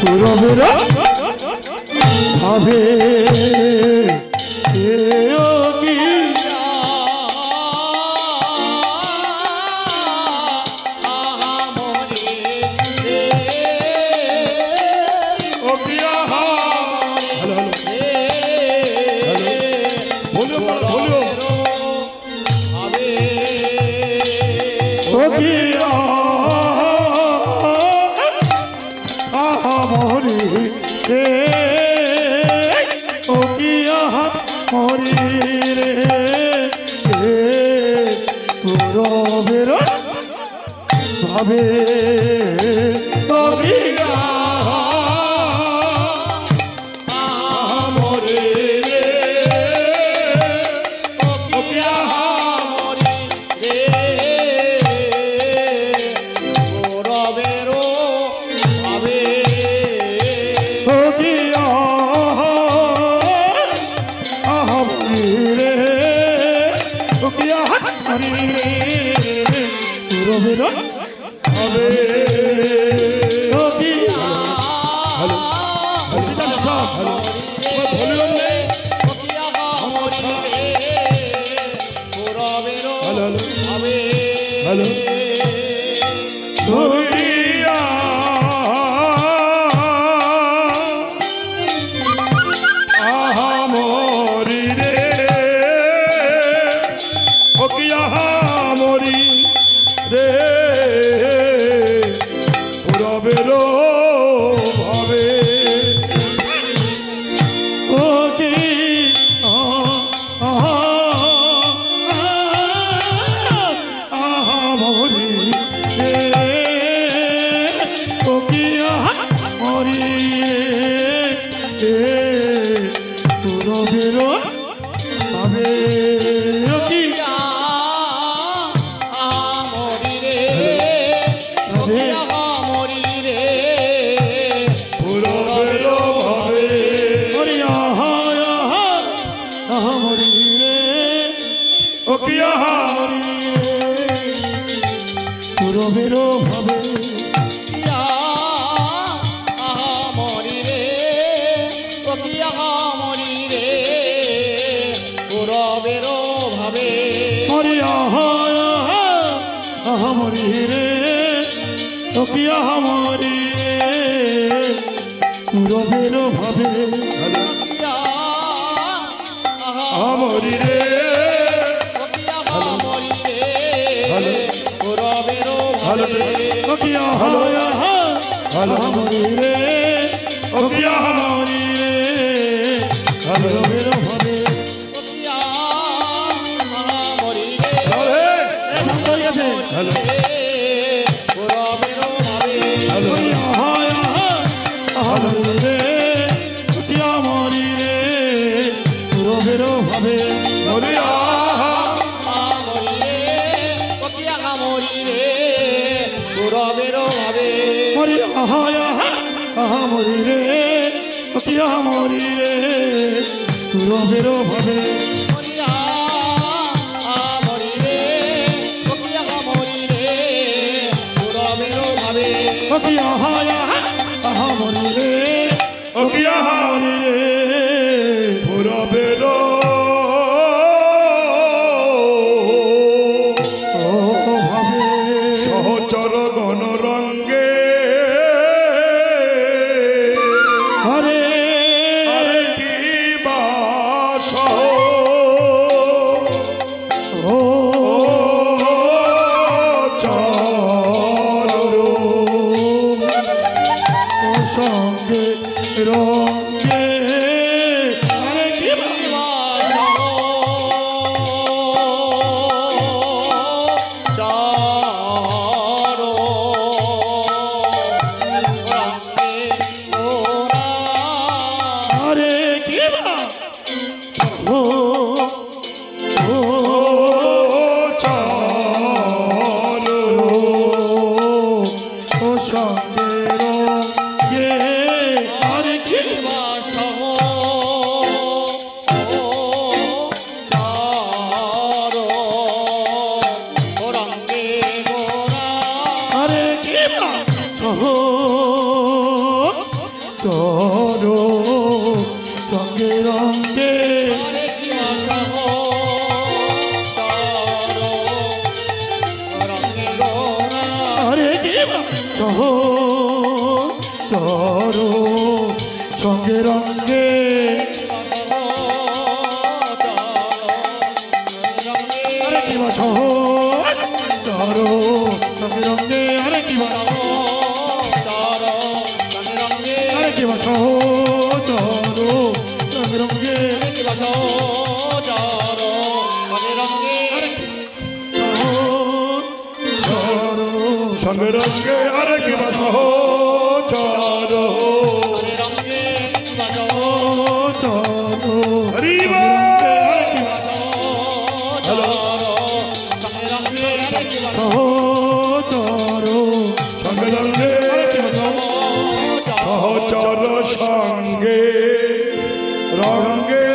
পুরবের ভাবে ভাবে চরো রঙে রঙে আরে চরো চরো সঙ্গে রঙে আরে কি বাসো চরো সঙ্গে রঙে আরে কি বাসো আরে কি বাসো চরো সঙ্গে রঙে সঙ্গে রঙে আরে কি বাসো চরো চরো হরিবা চরো সঙ্গে রঙে সহচর সঙ্গে রঙে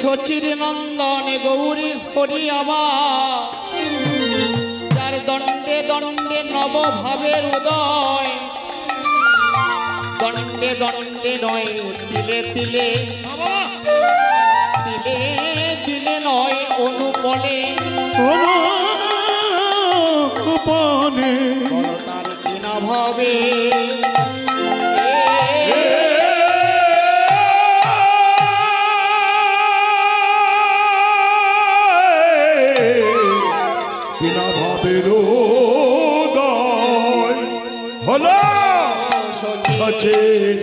সচির নন্দনে গৌরী হরি আমার যার দণ্ডে দণ্ডে নবভাবের উদয় দণ্ডে দণ্ডে নয় তিলে তিলে তিলে তিলে নয় অনুপলে অনুপনে তার কিনা ভাবে বিনা ভাবের উদয় হলো সচির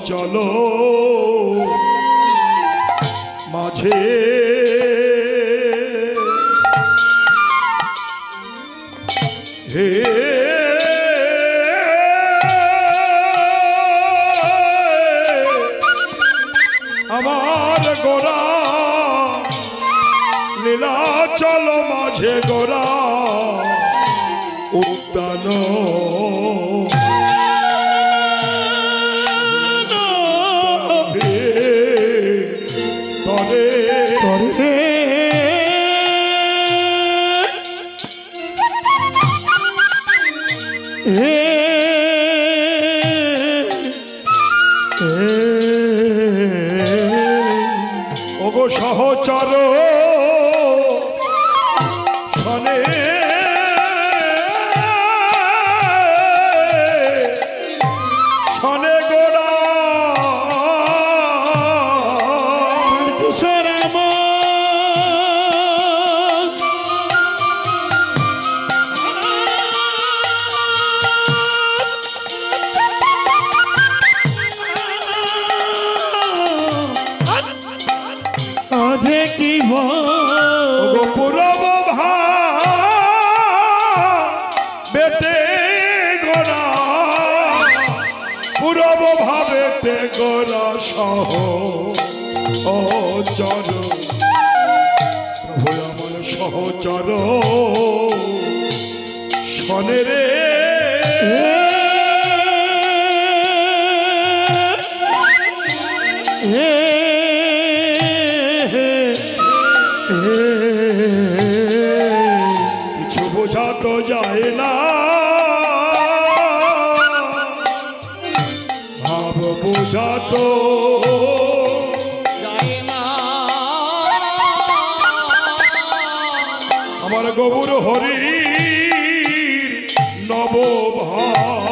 চলো মাঝে হে আমার গোরা লীলা চলো মাঝে গোরা উদ্যান তরে তরে ওগো সহচর শনে শনে গোড়া কিশোরাম দেখিব পুরব বেতে গোরা পুরব ভাবেতে গোরা সহ ও চর প্রভু আমার সহচর শনে রে কিছু বোঝা তো যায় না ভাব বোঝা তো যায় না আমার গৌর হরি নবভাব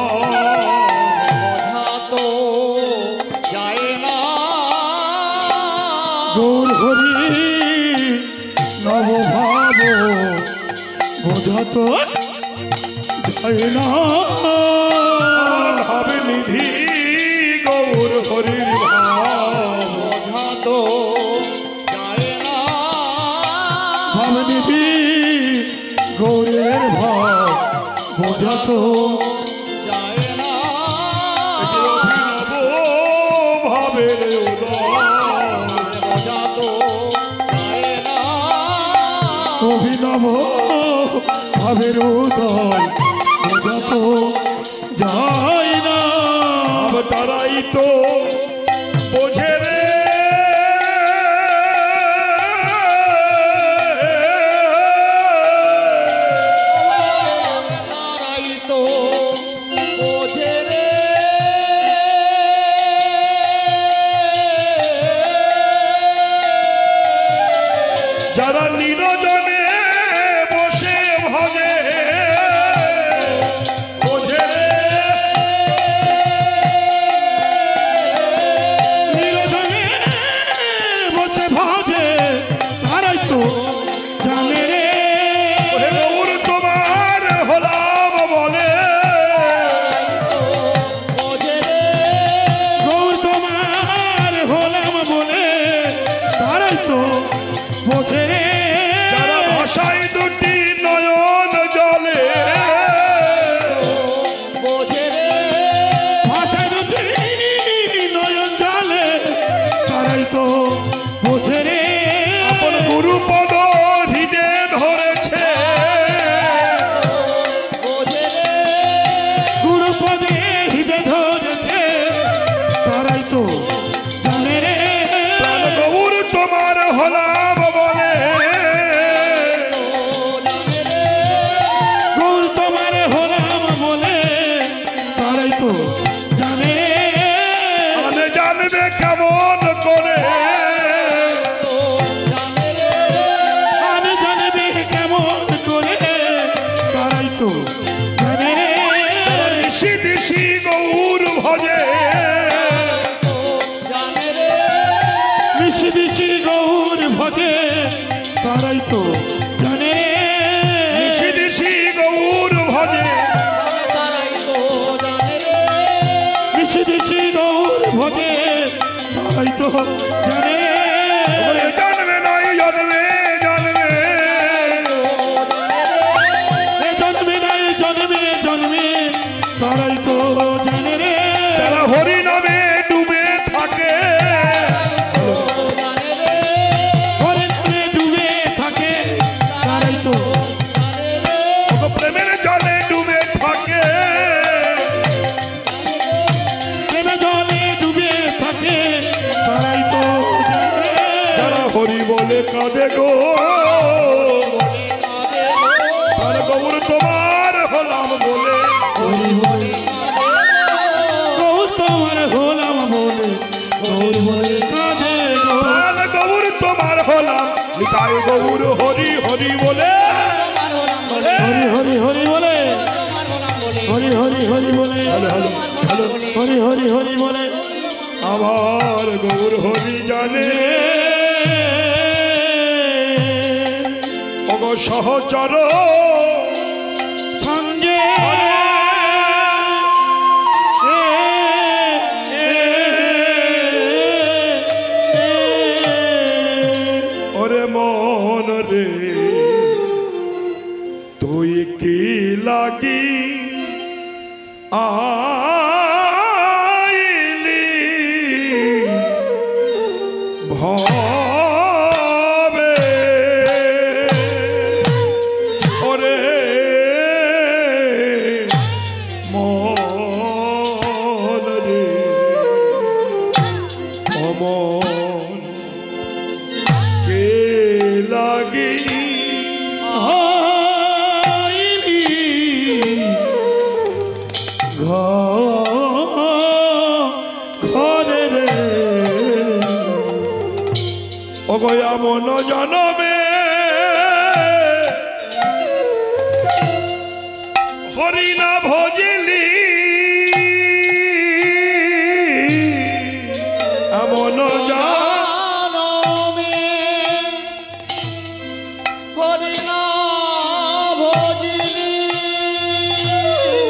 তো যায় না গৌর হরি নবভাব বোঝা তো যায় না ভাবে নিধি গৌর হরির ভাব বোঝা তো যায় না ভাব নিধি গৌরের ভাব বোঝা তো যায় না অভিনব ভাবের উদয় বোঝা তো যায় না অভিনব ভাবের উদয় বোঝা তো যায় না তারাই তো বোঝে রে তারাই তো বোঝে রে যারা নিরজনে বসে ভজে বোঝে রে নিরজনে বসে ভজে তারাই তো জানে রে ওরে গৌর তোমার হলাম বলে বোঝে রে গৌর তোমার হলাম বলে তারাই তো বোঝে রে যারা ভাষায় দুটি নয়ন জলে বোঝে রে ভাষায় দুটি নয়ন জলে তারাই তো বোঝে রে আপন গুরু পদ হৃদে ধরেছে বোঝে রে গুরু পদে হৃদে ধরেছে তারাই তো জানে রে প্রাণ গৌর তোমার হলাম বলে গৌর তোমার হলাম বলে তারাই তো জানে রে জানবে কেমন করে আমি জানবে কেমন করে তারাই তো জানে রে ঋষি দিশি গৌর ভজে ঋষি দিশি গৌর ভজে তারাই তো জানে রে ঋষি দিশি গৌর ভজে তারাই তো জানে রে ঋষি দিশি গৌর ভজে তারাই তো জানে রে জানবে নয় জানবে জানবে জন্মে নয় জন্মে জন্মে তারাই তো জানে রে যারা হরি নামে ডুবে থাকে হরি নামে ডুবে থাকে তারাই তো প্রেমের জলে ডুবে থাকে প্রেমের জলে ডুবে থাকে তারাই তো জানে যারা হরি বলে কাঁদে গো আর গৌর তোমার হলাম বলে হরি বলে গৌর তোমার হলাম বলে গৌর বলে কাঁদে গো আর গৌর তোমার হলাম নিতাই গৌর হরি হরি বলে হরি হরি হরি বলে হরি হরি হরি বলে হরি হরি হরি বলে আমার গৌর হরি জানে অগ সহচর সঙ্গে ওরে মন রে তুই কি লাগি আইলি ভবে ওরে মন রে অমন কে লাগি আইলি ঘরে রে অগয়া মন জনমে হরি না ভজিলি এমন জানমে হরি না ভজিলি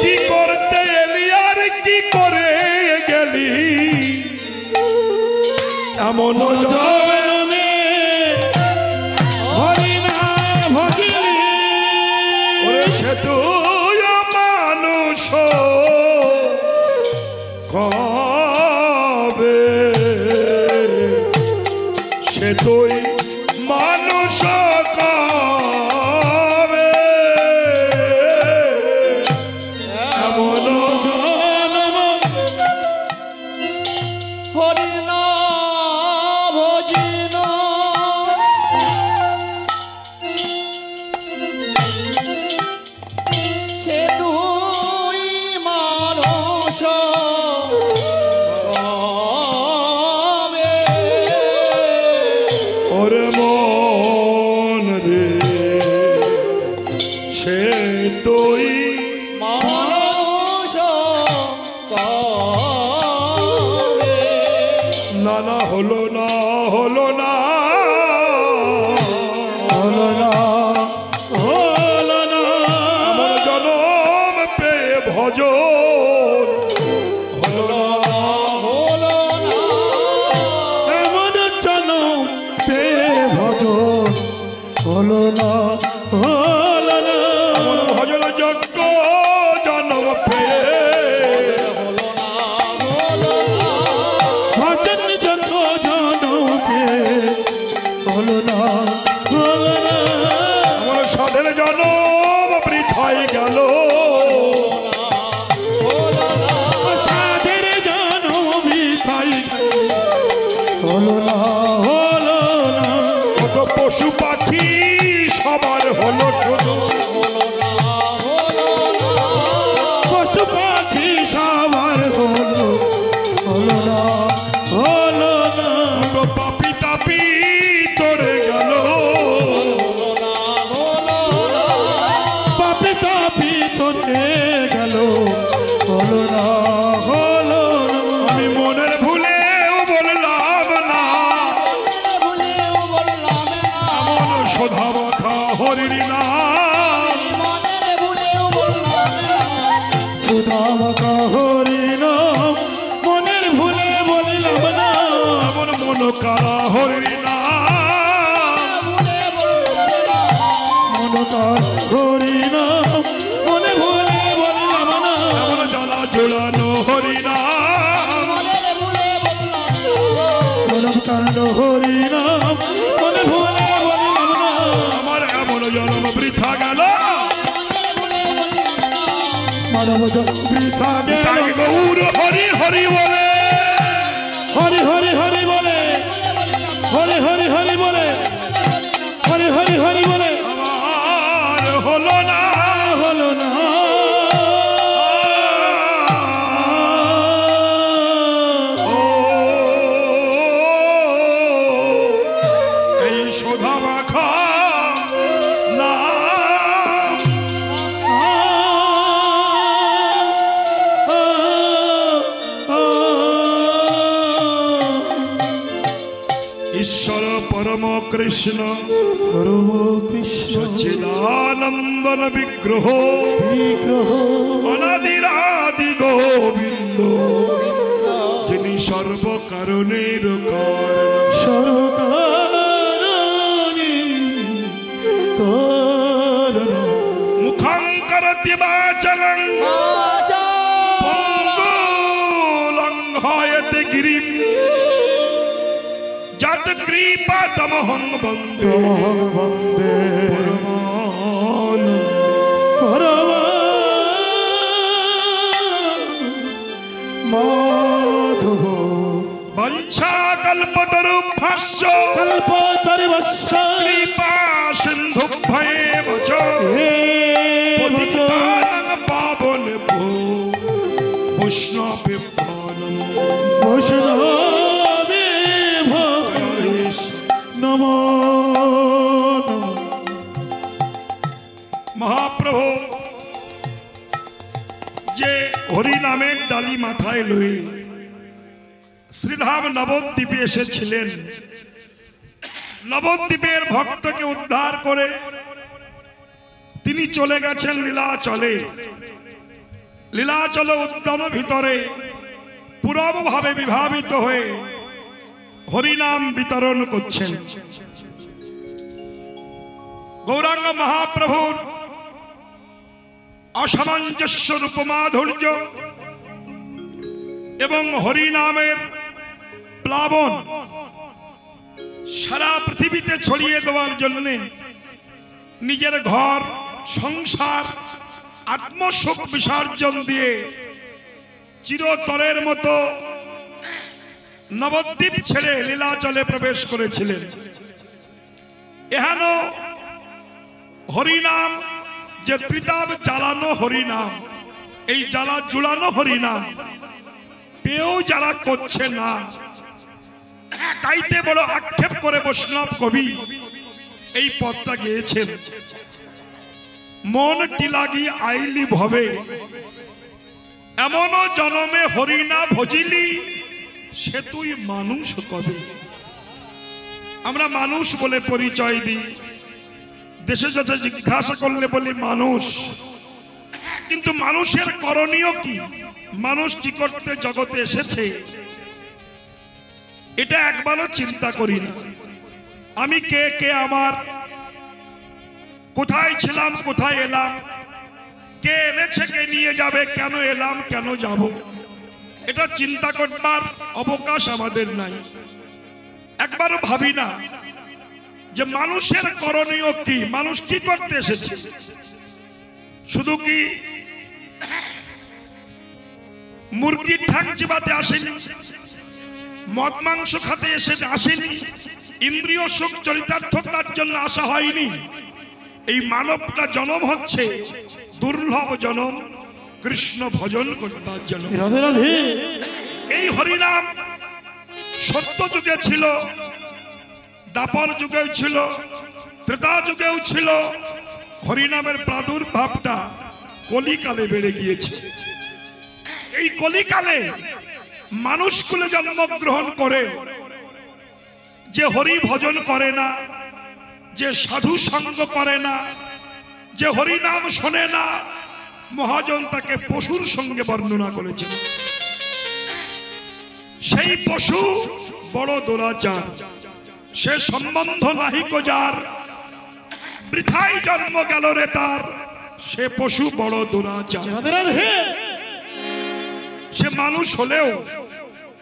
কি করতে এলি আর কি করে গেলি এমন জনমে হরি না ভজিলি ওরে সে তুই মানুষ কবে সে তুই মানুষ কামে এমন জনম হরি নাম ভজিন সে তুই মানুষ কামে ওরে মন রে সে তুই মানুষ কামে না না হলো না হলো না হলো না হলো না আমার জনম পে ভজন হলো না হলো না এমন জনম পে ভজন হলো না হলো না আমার ভজন যজ্ঞ জনম পে হলো না হলো না ভজন যত জনম পে হলো না হলো না আমার সাধের জনম বৃথায় গেল হলো না সাধের জনম বিথাই হলো না হলো না কত পশু পাখি সবার হলো শুধু হলো না হলো না পশু পাখি সবার হলো হলো না হলো না কত পাপি তাপি তোরে গেল হলো না হলো না পাপি তাপি তোরে গেল হলো না হলো না আমি মনের ভুলেও বললাম না ভুলেও বললাম না এমন শোধা মাখা হরির নাম মনের ভুলেও বললাম না সুধামাকা হরি নাম মনের ভুলে বললাম না এমন মন কারা হরির নাম ভুলে বললাম না মনকার হরি নাম মনে ভুলে বললাম না এমন জ্বালা জোড়ানো হরি নাম মনের ভুলে বললাম না মনকার হরি নাম মনে ভুলে বললাম না আমার এমন জন্ম বৃথা গেল মনের ভুলে বললাম না মানব বৃথা গেল তাই গৌর হরি হরি বলে হরি হরি হরি বলে হরি হরি হরি বলে হরি হরি হরি বলে আমার হলো না হলো না ও এই শোধা মাখা না ঈশ্বর পরম কৃষ্ণ পরম কৃষ্ণ সচ্চিদানন্দন বিগ্রহ বিগ্রহ অনাদিরাদি গোবিন্দ যিনি সর্বকারণের কারণ সরকারণী কারণ মুখাঙ্করতি বাচলং পঙ্গুলঙ্ঘয়তে গিরিম যত কৃপা তমহং বন্দে তমহং বন্দে পরমানন্দ পরম মাধব বঞ্ছাকল্পতরুভ্যশ্চ কল্পতরুভ্যশ্চ কৃপা সিন্ধুভ্যেব চ পতিতানাং পাবনেভ্যো বৈষ্ণবেভ্যো বৈষ্ণবেভ নমো নমঃ। মহাপ্রভু যে হরি নামের ডালি মাথায় লই শ্রীধাম নবদ্বীপে এসেছিলেন, নবদ্বীপের ভক্তকে উদ্ধার করে তিনি চলে গেছেন লীলাচলে। লীলাচল উদ্যান ভিতরে পুরব ভাবে বিভাবিত হয়ে হরিনাম বিতরণ করছেন। গৌরাঙ্গ মহাপ্রভুর অসামঞ্জস্য রূপমাধুর্য এবং হরিনামের প্লাবন সারা পৃথিবীতে ছড়িয়ে দেওয়ার জন্য নিজের ঘর সংসার আত্মশোক বিসর্জন দিয়ে চিরতরের মতো নবদ্বীপ ছেড়ে লীলাচলে প্রবেশ করেছিলেন। এহেন হরিনাম যে ত্রিতাব জ্বালানো হরিনাম, এই জ্বালা জুড়ানো হরিনাম পেয়েও যারা করছে না, তাইতে বড় আক্ষেপ করে বৈষ্ণব কবি এই পদটা গেয়েছেন। মন কি লাগি আইলি ভবে, এমন জনমে হরিনা ভজিলি, সে তুই মানুষ কবে। আমরা মানুষ বলে পরিচয় দিই, দেশে যত জিজ্ঞাসা করলে বলি মানুষ, কিন্তু মানুষের করণীয় কি, মানুষ কি করতে জগতে এসেছে এটা একবারও চিন্তা করি না। আমি কে, কে আমার, কোথায় ছিলাম, কোথায় এলাম, কে এনেছে, কে নিয়ে যাবে, কেন এলাম, কেন যাব, এটা চিন্তা করবার অবকাশ আমাদের নাই। একবারও ভাবি না যে মানুষের করণীয় কি, মানুষ কি করতে এসেছে। শুধু কি মুরগির ঠ্যাং চিবাতে আসেনি, মদ মাংস খাতে এসে আসেনি, ইন্দ্রিয় সুখ চরিতার্থতার জন্য আসা হয়নি। এই মানবটা জন্ম হচ্ছে দুর্লভ জন্ম, কৃষ্ণ ভজন করবার জন্য। রাধে রাধে। এই হরিনাম সত্য যুগে ছিল, দাপর যুগেও ছিল, ত্রেতা যুগেও ছিল। হরিনামের প্রাদুর্ভাবটা কলিকালে বেড়ে গিয়েছে। এই কলিকালে মানুষগুলো জন্মগ্রহণ করে যে হরি ভজন করে না, যে সাধু সঙ্গ করে না, যে হরিনাম শোনে না, মহাজন তাকে পশুর সঙ্গে বর্ণনা করেছেন। সেই পশু বড় দুরাচার, সে সম্বন্ধ নাহিক যার, বৃথাই জন্ম গেল রে তার, সে পশু বড় দুরাচার। রাধে রাধে। সে মানুষ হলেও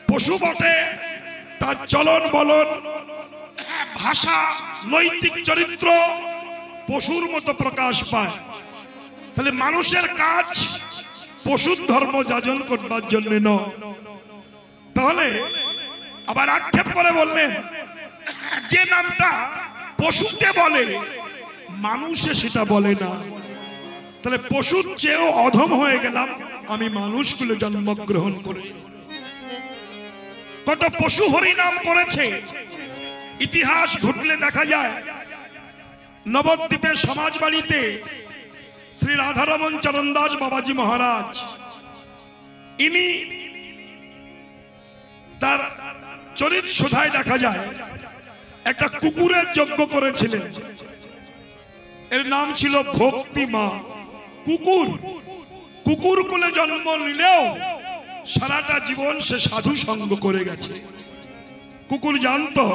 পশু বটে, তার চলন বলন, ভাষা, নৈতিক চরিত্র পশুর মতো প্রকাশ পায়। তাহলে মানুষের কাজ পশুর ধর্ম যাজন করবার জন্য নয়। তাহলে আবার আক্ষেপ করে বললেন যে নামটা পশুকে বলে, মানুষে সেটা বলে না। তাহলে পশুর চেয়েও অধম হয়ে গেলাম আমি মানুষগুলো জন্মগ্রহণ করে। কত পশু হরিনাম করেছে, ইতিহাস ঘুরলে দেখা যায়। নবদ্বীপের সমাজ বাড়িতে শ্রী রাধারমন চরণ দাস বাবাজি মহারাজ, ইনি তার চরিত শোধায় দেখা যায় একটা কুকুরের যজ্ঞ করেছিলেন। এর নাম ছিল ভক্তিমা। কুকুর, কুকুর কুলে জন্ম নিলেও সারাটা জীবন সে সাধু সঙ্গ করে গেছে। কুকুর জানতো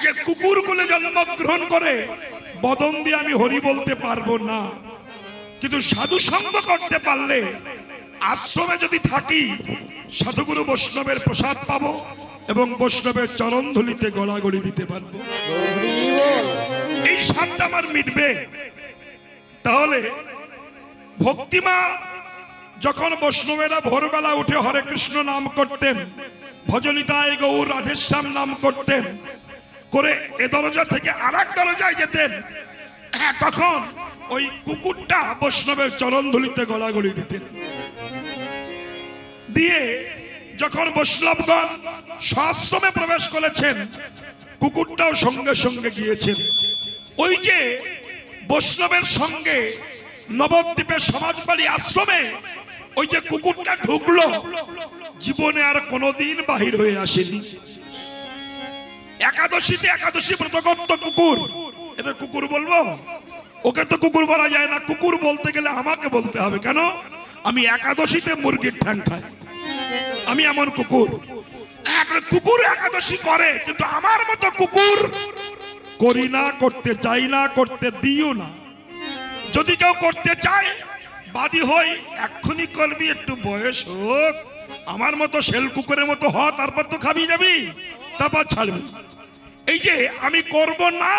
যে কুকুর কুলে জন্মগ্রহণ করে বদন দিয়ে আমি হরি বলতে পারবো না, কিন্তু সাধু সঙ্গ করতে পারলে আশ্রমে যদি থাকি সাধুগুরু বৈষ্ণবের প্রসাদ পাবো এবং বৈষ্ণবের চরণ ধুলিতে গলাগড়ি দিতে পারবো। এই স্বাদটা আমার মিটবে। তাহলে ভক্তিমা যখন বৈষ্ণবেরা ভোরবেলা উঠে হরে কৃষ্ণ নাম করতেন, ভজনিতায় গৌর রাধেশ্যাম নাম করতেন, করে এ দরজা থেকে আর এক দরজায় যেতেন, তখন ওই কুকুরটা বৈষ্ণবের চরণ ধুলিতে গলাগড়ি দিতেন। দিয়ে যখন বৈষ্ণবগণ স্বাশ্রমে প্রবেশ করেছেন, কুকুরটাও সঙ্গে সঙ্গে গিয়েছেন। ওই যে বৈষ্ণবের সঙ্গে নবদ্বীপের সমাজবাড়ি আশ্রমে ওই যে কুকুরটা ঢুকলো, জীবনে আর কোনোদিন বাহির হয়ে আসেনি। একাদশীতে একাদশী ব্রতগত কুকুর, এটা কুকুর বলবো? ওকে তো কুকুর বলা যায় না। কুকুর বলতে গেলে আমাকে বলতে হবে। কেন? আমি একাদশীতে মুরগির ঠ্যাং খাই, আমি এমন কুকুর। কুকুর একাদশী করে, কিন্তু আমার মতো কুকুর করি না, করতে চাই না, করতে দিও না। যদি কেউ করতে চায় বাদী হই, এক্ষুনি করবি, একটু বয়স হোক, আমার মতো শেল কুকুরের মতো হ, তারপর তো খাবি যাবি, তারপর ছাড়বি। এই যে আমি করব না,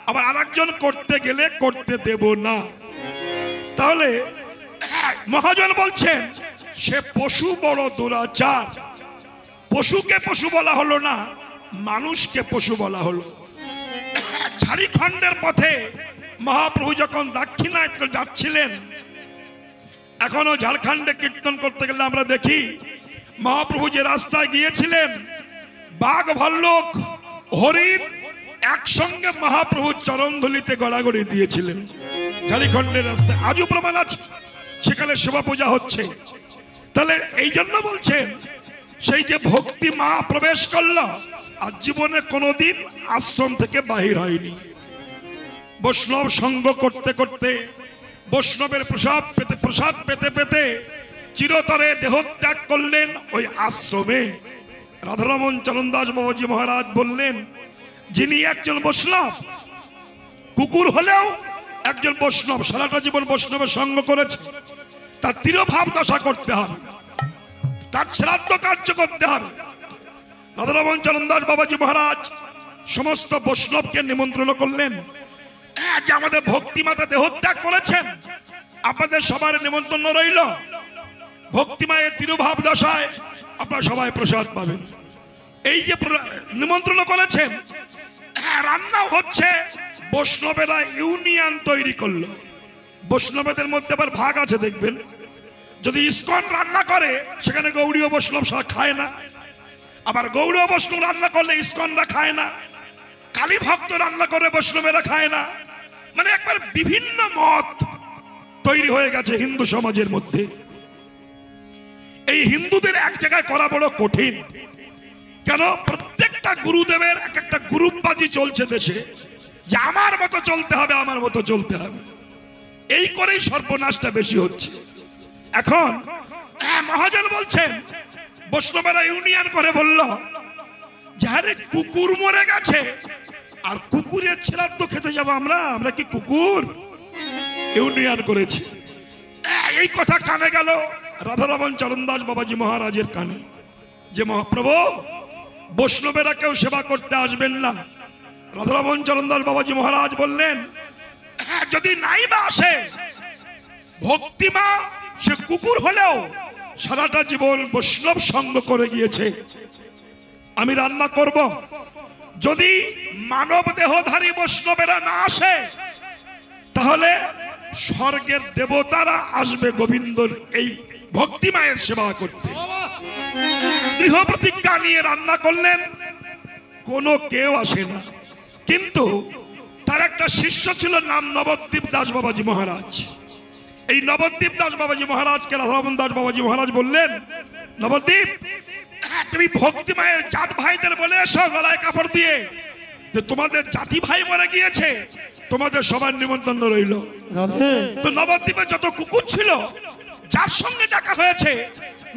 আবার আরেকজন করতে গেলে করতে দেব না। তাহলে মহাজন বলছেন সে পশু বড় দুরাচার। পশুকে পশু বলা হলো না, মানুষকে পশু বলা হলো। ঝাড়খণ্ডের পথে মহাপ্রভু যখন দাক্ষিণায় যাচ্ছিলেন, এখনো ঝাড়খণ্ডে কীর্তন করতে গেলে আমরা দেখি মহাপ্রভু যে রাস্তায় গিয়েছিলেন, বাঘ ভাল্লুক হরিণ একসঙ্গে মহাপ্রভু চরণধুলিতে গড়াগড়ি দিয়েছিলেন। ঝাড়খণ্ডের রাস্তায় আজও প্রমাণ আছে, সেখানে শোভা পূজা হচ্ছে। তাহলে এই জন্য বলছেন সেই যে ভক্তি মা প্রবেশ করল, আর জীবনে কোনোদিন আশ্রম থেকে বাহির হয়নি। বৈষ্ণব সঙ্গ করতে করতে, বৈষ্ণবের প্রসাদ পেতে পেতে চিরতরে দেহত্যাগ করলেন ওই আশ্রমে। রাধারমণ চরণদাস বাবাজি মহারাজ বললেন, যিনি একজন বৈষ্ণব, কুকুর হলেও একজন বৈষ্ণব, সারাটা জীবন বৈষ্ণবের সঙ্গ করেছে, তার তিরোভাব দশা করতে হবে, তার শ্রাদ্ধ কার্য করতে হবে। রাধারমণ চরণদাস বাবাজি মহারাজ সমস্ত বৈষ্ণবকে নিমন্ত্রণ করলেন যে আমাদের ভক্তিমাতা দেহত্যাগ করেছেন, আপনাদের সবার নিমন্ত্রণ রইল, ভক্তিমায়ের তিরোভাব দশায় আপনারা সবাই প্রসাদ পাবেন। এই যে নিমন্ত্রণ করেছেন, রান্না হচ্ছে, বৈষ্ণবেরা ইউনিয়ন তৈরি করলো। বৈষ্ণবদের মধ্যে আবার ভাগ আছে দেখবেন, যদি ইস্কন রান্না করে সেখানে গৌড়ীয় বৈষ্ণব খায় না, আবার গৌড়ীয় বৈষ্ণব রান্না করলে ইস্কনরা খায় না, কালী ভক্ত রান্না করে বৈষ্ণবেরা খায় না। মানে একবার বিভিন্ন মত তৈরি হয়ে গেছে হিন্দু সমাজের মধ্যে। এই হিন্দুদের এক জায়গায় করা বড় কঠিন। কেন? প্রত্যেকটা গুরুদেবের এক একটা গ্রুপবাজি চলছে দেশে, যে আমার মতো চলতে হবে, আমার মতো চলতে হবে। এই করেই সর্বনাশটা বেশি হচ্ছে। এখন মহাজন বলছেন, বৈষ্ণবেরা ইউনিয়ন করে বলল যে আরে কুকুর মরে গেছে, আর কুকুরের শ্রাদ্ধ খেতে যাবো আমরা? আমরা কি কুকুর? ইউনিয়ন করেছি। এই কথা কানে গেল রাধারমণ চরণদাস বাবাজি মহারাজের কানে, যে মহাপ্রভু বৈষ্ণবেরা কেউ সেবা করতে আসবেন না। রাধারমণ চরণদাস বাবাজি মহারাজ বললেন, যদি নাই বা আসে, ভক্তিমা সে কুকুর হলেও সারাটা জীবন বৈষ্ণব সঙ্গ করে গিয়েছে, আমি রান্না করব। যদি মানব দেহধারী বৈষ্ণবেরা না আসে, তাহলে স্বর্গের দেবতারা আসবে গোবিন্দর এই ভক্তিমায়ের সেবা করতে। দৃঢ় প্রতিজ্ঞা নিয়ে রান্না করলেন, কোনো কেউ আসে না। কিন্তু তার একটা শিষ্য ছিল, নাম নবদ্বীপ দাস বাবাজি মহারাজ। এই নবদ্বীপ দাস বাবাজি মহারাজকে রাধারমণ দাস বাবাজি মহারাজ বললেন, নবদ্বীপ, তুমি ভক্তিমায়ের জাত ভাইদের বলে এসো গলায় কাপড় দিয়ে, যে তোমাদের জাতি ভাই মরে গিয়েছে, তোমাদের সবার নিমন্ত্রণ রইল। তো নবদ্বীপের যত কুকুর ছিল, যার সঙ্গে দেখা হয়েছে,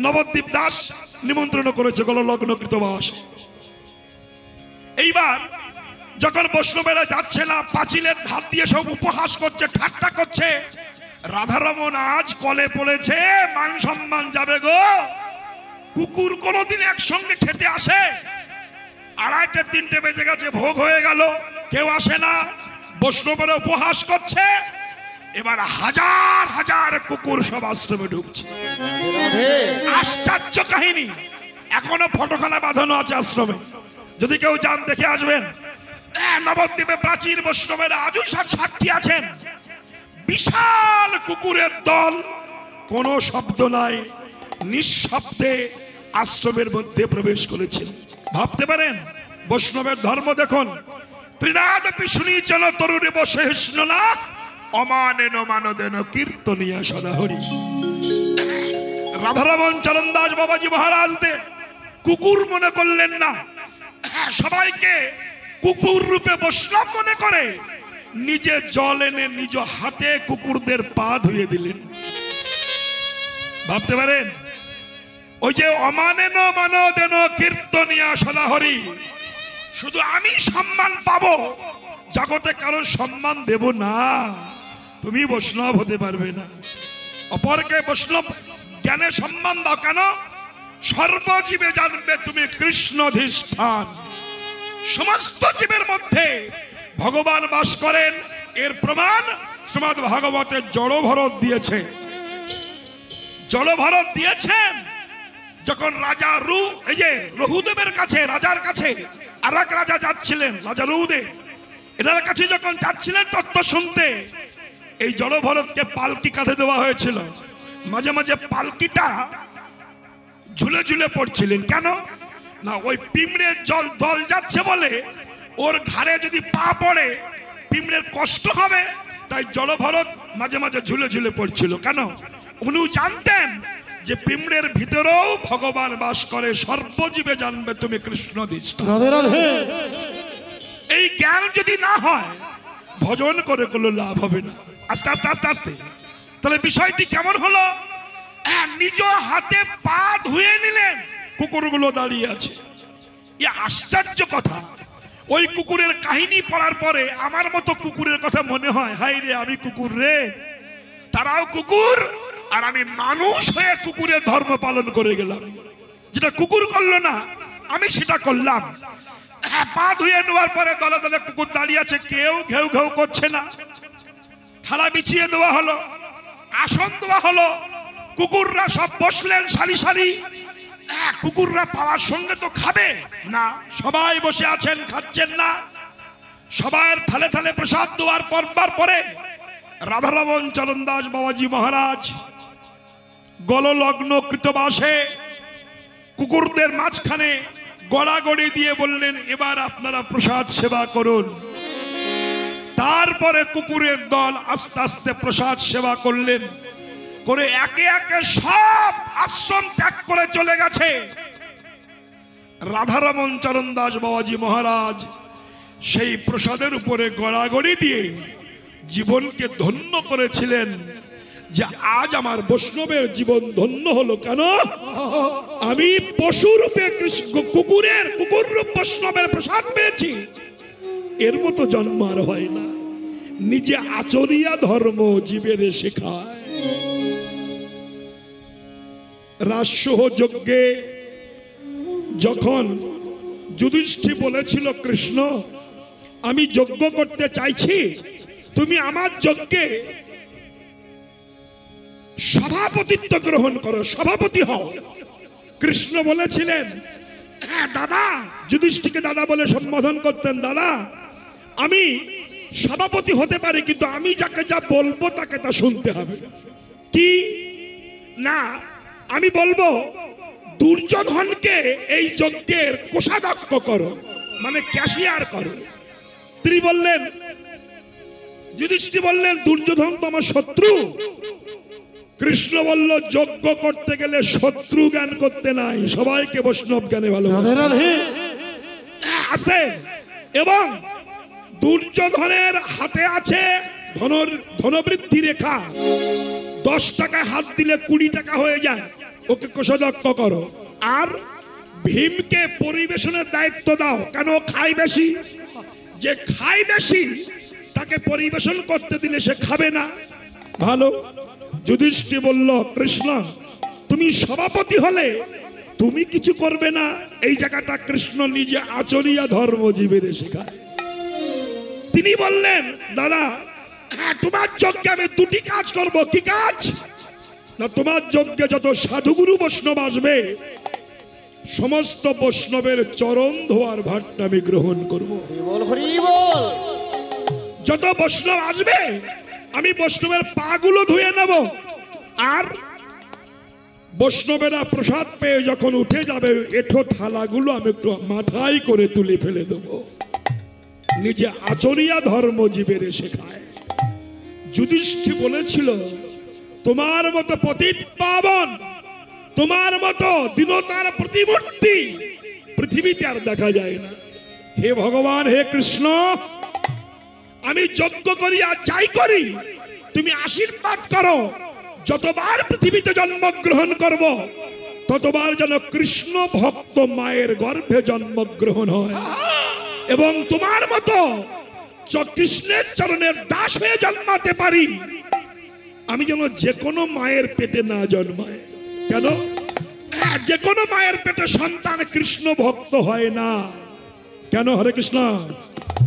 নবদ্বীপ দাস নিমন্ত্রণ করেছে গললগ্ন কৃতবাস। এইবার যখন বৈষ্ণবেরা যাচ্ছে না, পাঁচিলের ধার দিয়ে সব উপহাস করছে, ঠাট্টা করছে। রাধারমণ আজ কলে পড়েছে, মান সম্মান যাবে গো। কুকুর কোনোদিন একসঙ্গে খেতে আসে? 2:30-3টে বেজে গেছে, ভোগ হয়ে গেল, কেউ আসে না, বৈষ্ণবেরা উপহাস করছে। এবার হাজার হাজার কুকুর সব আশ্রমে ঢুকছে। আশ্চর্য কাহিনী, এখনো ফটোখানা বাঁধানো আছে আশ্রমে, যদি কেউ যান দেখে আসবেন। নবদ্বীপে প্রাচীন বৈষ্ণবেরা আজও সাক্ষী আছেন। বিশাল কুকুরের দল, কোনো শব্দ নাই, নিঃশব্দে আশ্রমের মধ্যে প্রবেশ করেছে। ভাবতে পারেন বৈষ্ণবের ধর্ম দেখুন, ত্রিনাদপি শুনিচন তরুণী বসহিষ্ণ না, অমানেন মানদেন কীর্তনিয়া সদাহরি। রাধারমণ চরণদাস বাবাজি মহারাজ দে কুকুর মনে করলেন না, সবাইকে কুকুর রূপে বৈষ্ণব মনে করে নিজে জল এনে নিজ হাতে কুকুরদের পা ধুয়ে দিলেন। ভাবতে পারেন, ওই যে অমানেন মানদেন কীর্তনিয়া সদাহরি, শুধু আমি সম্মান পাবো, জগতে কারো সম্মান দেব না, তুমি বৈষ্ণব হতে পারবে না। অপরকে বৈষ্ণব জ্ঞানে সম্মান দাও। কেন? সর্বজীবে জানবে তুমি কৃষ্ণধিষ্ঠান, সমস্ত জীবের মধ্যে ভগবান বাস করেন। এর প্রমাণ শ্রীমদ্ ভাগবতে জড়ভরত দিয়েছে। জড়ভরত দিয়েছেন যখন রাজা রঘুদেবের কাছে, রাজার কাছে আর এক রাজা যাচ্ছিলেন, রাজা রঘুদেব এনার কাছে যখন যাচ্ছিলেন তত্ত্ব শুনতে, এই জড়ভরতকে পালকি কাঁধে দেওয়া হয়েছিল। মাঝে মাঝে পালকিটা ঝুলে ঝুলে পড়ছিলেন। কেন না, ওই পিঁমড়ের দল যাচ্ছে বলে ওর ঘাড়ে যদি পা পড়ে পিঁমড়ের কষ্ট হবে, তাই জড়ভরত মাঝে মাঝে ঝুলে ঝুলে পড়ছিল। কেন? উনি জানতেন যে পিঁমড়ের ভিতরেও ভগবান বাস করে। সর্বজীবে জানবে তুমি কৃষ্ণ দৃষ্ট। রাধে রাধে। এই জ্ঞান যদি না হয় ভজন করে কোনো লাভ হবে না। আস্তে আস্তে আস্তে আস্তে তাহলে বিষয়টি কেমন হলো? নিজ হাতে পা ধুয়ে নিলেন, কুকুরগুলো দাঁড়িয়ে আছে। এ আশ্চর্য কথা। ওই কুকুরের কাহিনী পড়ার পরে আমার মতো কুকুরের কথা মনে হয়, হাই রে আমি কুকুর রে, তারাও কুকুর আর আমি মানুষ হয়ে কুকুরের ধর্ম পালন করে গেলাম। যেটা কুকুর করলো না আমি সেটা করলাম। পা ধুয়ে নেওয়ার পরে দলে দলে কুকুর দাঁড়িয়ে আছে, কেউ ঘেউ ঘেউ করছে না। থালা বিছিয়ে দেওয়া হলো, আসন দেওয়া হলো, কুকুররা সব বসলেন সারি সারি। কুকুররা পাওয়ার সঙ্গে তো খাবে না, সবাই বসে আছেন, খাচ্ছেন না। সবার থালে থালে প্রসাদ দেওয়ার পরে রাধারমণ চরণদাস বাবাজি মহারাজ গললগ্ন কৃতবাসে কুকুরদের মাঝখানে গড়াগড়ি দিয়ে বললেন, এবার আপনারা প্রসাদ সেবা করুন। তারপরে কুকুরের দল আস্তে আস্তে প্রসাদ সেবা করলেন, করে একে একে সব আশ্রম ত্যাগ করে চলে গেছে। রাধারমণ চরণদাস বাবাজি মহারাজ সেই প্রসাদের উপরে গড়াগড়ি দিয়ে জীবনকে ধন্য করেছিলেন যে আজ আমার বৈষ্ণবের জীবন ধন্য হলো। কেন? আমি পশুরূপে কুকুর রূপ বৈষ্ণবের প্রসাদ পেয়েছি। এর মতো জন্ম আর হয় না। নিজে আচরিয়া ধর্ম জীবের শেখায়। রাজসহ যজ্ঞে যখন যুধিষ্ঠির বলেছিল, কৃষ্ণ আমি যজ্ঞ করতে চাইছি, তুমি আমার যজ্ঞে সভাপতিত্ব গ্রহণ করো, সভাপতি হও। কৃষ্ণ বলেছিলেন, হ্যাঁ দাদা, যুধিষ্ঠিরকে দাদা বলে সম্বোধন করতেন, দাদা আমি সভাপতি হতে পারি, কিন্তু আমি যাকে যা বলবো তাকে তা শুনতে হবে। কি না, আমি বলবো দুর্যোধনকে এই যজ্ঞের কোষাধ্যক্ষ করো, মানে ক্যাশিয়ার করো। তিনি বললেন, যুধিষ্ঠির বললেন, দুর্যোধন তো আমার শত্রু। কৃষ্ণ বলল, যজ্ঞ করতে গেলে শত্রু জ্ঞান করতে নাই, সবাইকে বৈষ্ণব জ্ঞানে ভালোবাসে। আছে এবং দুর্যোধনের হাতে আছে ধনবৃদ্ধি রেখা। 10 টাকা হাত দিলে 20 টাকা হয়ে যায়, ওকে কোষাধ্যক্ষ করো। আর ভীমকে পরিবেশনের দায়িত্ব দাও, কেন খায় বেশি। যে খায় বেশি তাকে পরিবেশন করতে দিলে সে খাবে না। ভালো। যুধিষ্ঠির বলল, কৃষ্ণ তুমি সভাপতি হলে তুমি কিছু করবে না। এই জায়গাটা কৃষ্ণ নিজে আচরিয়া ধর্ম জীবের শেখায়। তিনি বললেন, দাদা হ্যাঁ তোমার যজ্ঞে আমি 2টি কাজ করব। কি কাজ না, তোমার যজ্ঞে যত সাধুগুরু বৈষ্ণব আসবে সমস্ত বৈষ্ণবের চরণ ধোয়ার ভাটটা আমি গ্রহণ করব। যত বৈষ্ণব আসবে আমি বৈষ্ণবের পাগুলো ধুয়ে নেব। আর বৈষ্ণবেরা প্রসাদ পেয়ে যখন উঠে যাবে, এঠো থালাগুলো আমি একটু মাথায় করে তুলে ফেলে দেব। নিজে আচরিয়া ধর্ম জীবের শেখায়। যুধিষ্ঠির বলেছিল, তোমার মতো পতিত পাবন, তোমার মতো দীনতার প্রতিমূর্তি পৃথিবীতে আর দেখা যায় না। হে ভগবান, হে কৃষ্ণ, আমি যজ্ঞ করি আর যাই করি তুমি আশীর্বাদ করো। যতবার পৃথিবীতে জন্মগ্রহণ করব ততবার যেন কৃষ্ণ ভক্ত মায়ের গর্ভে জন্মগ্রহণ হয়, এবং তোমার মতো কৃষ্ণের চরণের দাস হয়ে জন্মাতে পারি। আমি যেন যে কোনো মায়ের পেটে না জন্মায়। কেন? যে কোনো মায়ের পেটে সন্তান কৃষ্ণ ভক্ত হয় না। কেন হরে কৃষ্ণ?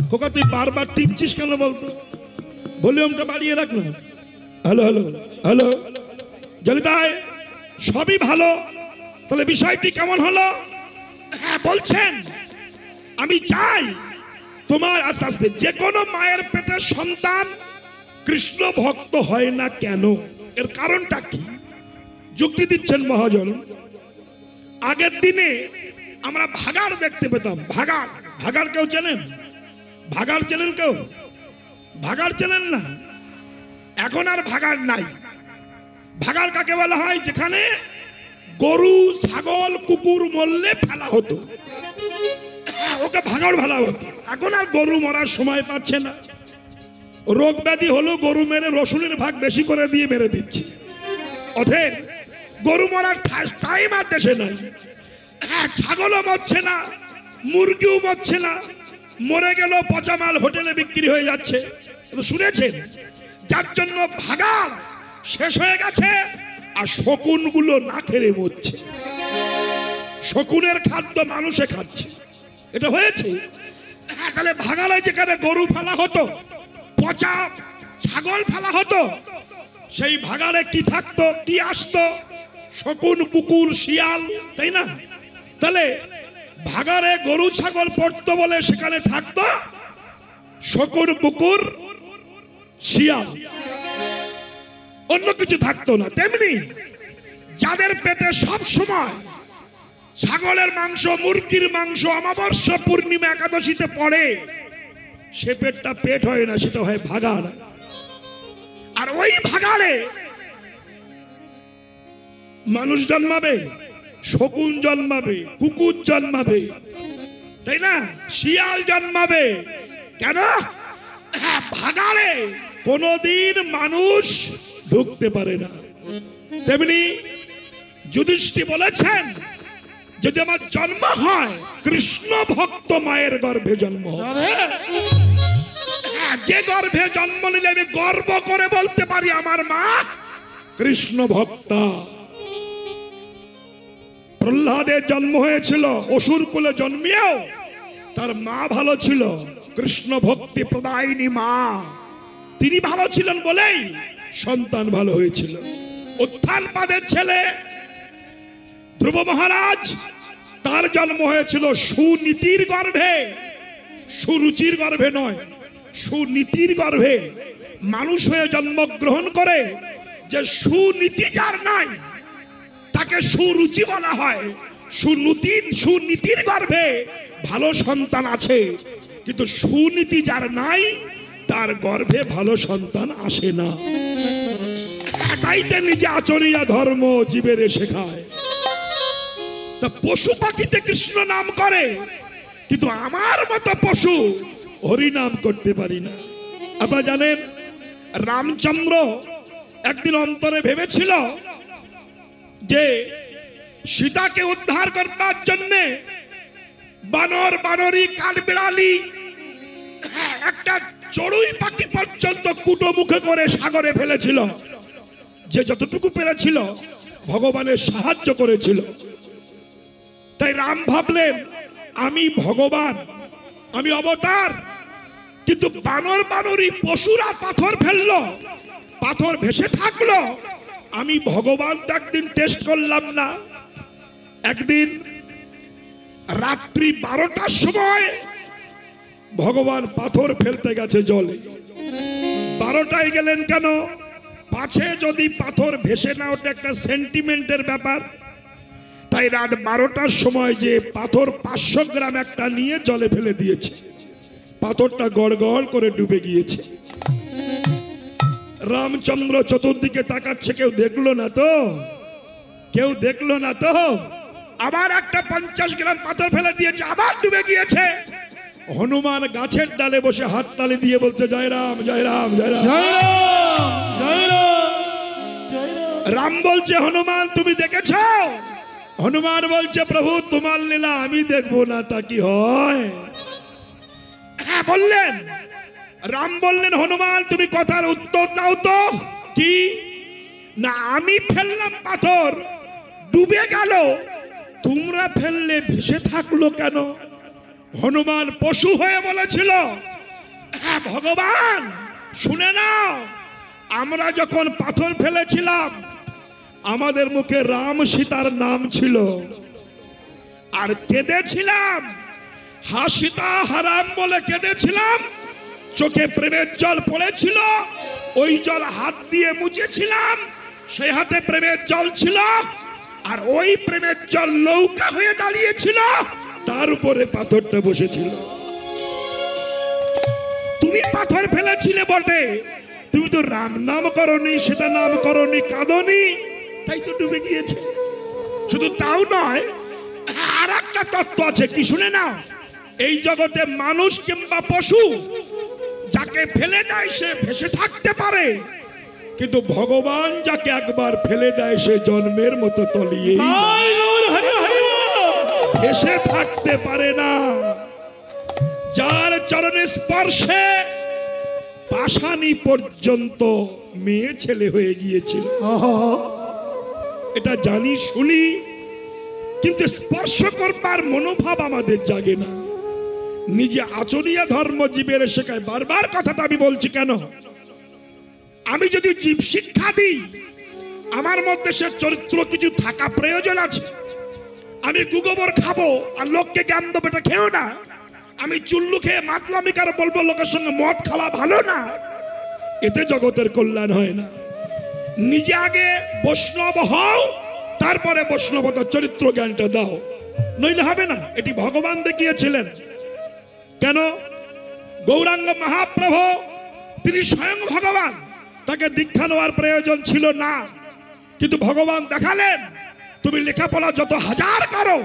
খোকা তুই বারবার টিপছিস কেন বলতো? ভলিউমটা বাড়িয়ে রাখ না। হ্যালো হ্যালো হ্যালো জলিতাই, সবই ভালো, তাহলে বিষয়টি কেমন হলো? হ্যাঁ বলছেন, আমি চাই তোমার আস্তে আস্তে যে কোনো মায়ের পেটের সন্তান কৃষ্ণ ভক্ত হয় না কেন, এর কারণটা কি? যুক্তি দিচ্ছেন মহাজন। আগের দিনে আমরা ভাগার দেখতে পেতাম। ভাগার, ভাগার কেউ চেনেন? ভাগার চেনেন কেউ? ভাগার চেনেন না? এখন আর ভাগার নাই। ভাগার কাকে বলা হয়? যেখানে গরু ছাগল কুকুর মরলে ফেলা হতো, ওকে ভাগাড় ফেলা হতো। এখন আর গরু মরার সময় পাচ্ছে না, রোগ ব্যাধি হলো গরু মেরে রসুনের ভাগ বেশি করে দিয়ে মেরে দিচ্ছে। অতএব গরু মরার টাইম আর দেশে নাই। ছাগলও মরছে না, মুরগিও মরছে না, মরে গেল পচা মাল হোটেলে বিক্রি হয়ে যাচ্ছে, শুনেছেন? যার জন্য ভাগাড় শেষ হয়ে গেছে আর শকুনগুলো না খেলে মরছে। শকুনের খাদ্য মানুষে খাচ্ছে, এটা হয়েছে। তাহলে ভাগাড়ে যেখানে গরু ফেলা হতো, পচা ছাগল ফেলা হতো, সেই ভাগাড়ে কি থাকতো, কি আসতো? শকুন কুকুর শিয়াল, তাই না? তাহলে ভাগাড়ে গরু ছাগল পড়তো বলে সেখানে থাকতো শকুন কুকুর শিয়াল, অন্য কিছু থাকতো না। তেমনি যাদের পেটে সব সময় ছাগলের মাংস মুরগির মাংস অমাবস্যা পূর্ণিমা একাদশীতে পড়ে, সে পেটটা পেট হয় না, সেটা হয় ভাগাড়। আর ওই ভাগাড়ে মানুষ জন্মাবে, শকুন জন্মাবে, কুকুর জন্মাবে, তাই না? শিয়াল জন্মাবে। কেন? ভাগাড়ে কোনদিন মানুষ ঢুকতে পারে না। তেমনি যুধিষ্ঠির বলেছেন, যদি আমার জন্ম হয় কৃষ্ণ ভক্ত মায়ের গর্ভে জন্ম হবে, যে গর্ভে জন্ম নিলে আমি গর্ব করে বলতে পারি আমার মা কৃষ্ণ ভক্তা। প্রহ্লাদের জন্ম হয়েছিল অসুর কুলে জন্মিয়েও তার মা ভালো ছিল, কৃষ্ণ ভক্তি প্রদায়িনী মা। তিনি ভালো ছিলেন বলেই সন্তান ভালো হয়েছিল। উত্থানপাদের ছেলে ধ্রুব মহারাজ, তার জন্ম হয়েছিল সুনীতির গর্ভে, সুরুচির গর্ভে নয়, সুনীতির গর্ভে। মানুষ হয়ে জন্মগ্রহণ করে যে সুনীতি যার নাই তাকে সুরুচি বলা হয়। সুনীতির গর্ভে ভালো সন্তান আছে, কিন্তু সুনীতি যার নাই তার গর্ভে ভালো সন্তান আসে না। তাইতে নিজে আচরিয়া ধর্ম জীবের শেখায়। তা পশু পাখিতে কৃষ্ণ নাম করে, কিন্তু আমার মতো পশু হরি নাম করতে পারি না। আপনারা জানেন রামচন্দ্র একদিন অন্তরে ভেবেছিল যে সীতাকে উদ্ধার করবার জন্য বানর বানরি কাঠবিড়ালি একটা চড়ুই পাখি পর্যন্ত কুটো মুখে করে সাগরে ফেলেছিল। যে যতটুকু পেরেছিল ভগবানের সাহায্য করেছিল। তাই রাম ভাবলেন আমি ভগবান, আমি অবতার, কিন্তু বানর বানরি পশুরা পাথর ফেললো, পাথর ভেসে থাকলো, আমি ভগবান তো একদিন টেস্ট করলাম না। একদিন রাত্রি 12টার সময় ভগবান পাথর ফেলতে গেছে জলে। 12টায় গেলেন কেন? পাছে যদি পাথর ভেসে না ওঠে একটা সেন্টিমেন্টের ব্যাপার। তাই রাত 12টার সময় যে পাথর 500 গ্রাম একটা নিয়ে জলে ফেলে দিয়েছে, পাথরটা গড় গড় করে ডুবে গিয়েছে। রামচন্দ্র চতুর্দিকে তাকাচ্ছে, কেউ দেখলো না তো, কেউ দেখলো না তো। আবার একটা 50 গ্রাম পাথর ফেলে দিয়েছে, আবার ডুবে গিয়েছে। হনুমান গাছের ডালে বসে হাত তালি দিয়ে বলতে জয় রাম জয় রাম জয় রাম জয় রাম, জয় রাম, জয় রাম। রাম বলছে হনুমান তুমি দেখেছো? হনুমান বলছে প্রভু তোমার লীলা আমি দেখবো না তা কি হয়? হ্যাঁ বললেন। রাম বললেন হনুমান তুমি কথার উত্তর দাও তো। কি না? আমি ফেললাম পাথর ডুবে গেল, তোমরা ফেললে ভেসে থাকলো কেন? হনুমান পশু হয়ে বলেছিল, হ্যাঁ ভগবান শুনে নাও, আমরা যখন পাথর ফেলেছিলাম আমাদের মুখে রাম সীতার নাম ছিল, আর কেঁদেছিলাম, হা সীতা হারাম বলে কেঁদেছিলাম, চোখে প্রেমের জল পড়েছিল, ওই জল হাত দিয়ে মুছেছিলাম, সেই হাতে প্রেমের জল ছিল, আর ওই প্রেমের জল নৌকা হয়ে দাঁড়িয়েছিল, তার উপরে পাথরটা বসেছিল। তুমি পাথর ফেলেছিলে বটে, তুমি তো রাম নাম করনি, সীতা নাম করনি, কাঁদনি, তাই তো ডুবে গিয়েছে। শুধু তাও নয়, আর একটা তত্ত্ব আছে, কি শুনে নাও, এই জগতে মানুষ কিংবা পশু যাকে ফেলে দেয় সে ভেসে থাকতে পারে, কিন্তু ভগবান যাকে একবার ফেলে দেয় সে জন্মের মতো তলিয়ে তাই গৌর হরি হরি বল। ভেসে থাকতে পারে না। যার চরণে স্পর্শে পাষাণী পর্যন্ত মেয়ে ছেলে হয়ে গিয়েছিল, এটা জানি শুনি, কিন্তু স্পর্শ করবার মনোভাব আমাদের জাগে না। নিজে আচরণীয় ধর্ম জীবের শেখায়। বারবার কথাটা আমি বলছি কেন, আমি যদি জীব শিক্ষা দিই আমার মধ্যে সে চরিত্র কিছু থাকা প্রয়োজন আছে। আমি গুগোবর খাবো আর লোককে জ্ঞান দেবো এটা খেও না, আমি চুল্লু খেয়ে মাতলামি কারো বলবো লোকের সঙ্গে মদ খাওয়া ভালো না, এতে জগতের কল্যাণ হয় না। নিজে আগে বৈষ্ণব হও, তারপরে বৈষ্ণবতার চরিত্র জ্ঞানটা দাও, নইলে হবে না। এটি ভগবান দেখিয়েছিলেন। কেন? গৌরাঙ্গ মহাপ্রভু তিনি স্বয়ং ভগবান, তাকে দীক্ষা নেওয়ার প্রয়োজন ছিল না, কিন্তু ভগবান দেখালেন তুমি লেখাপড়া যত হাজার করো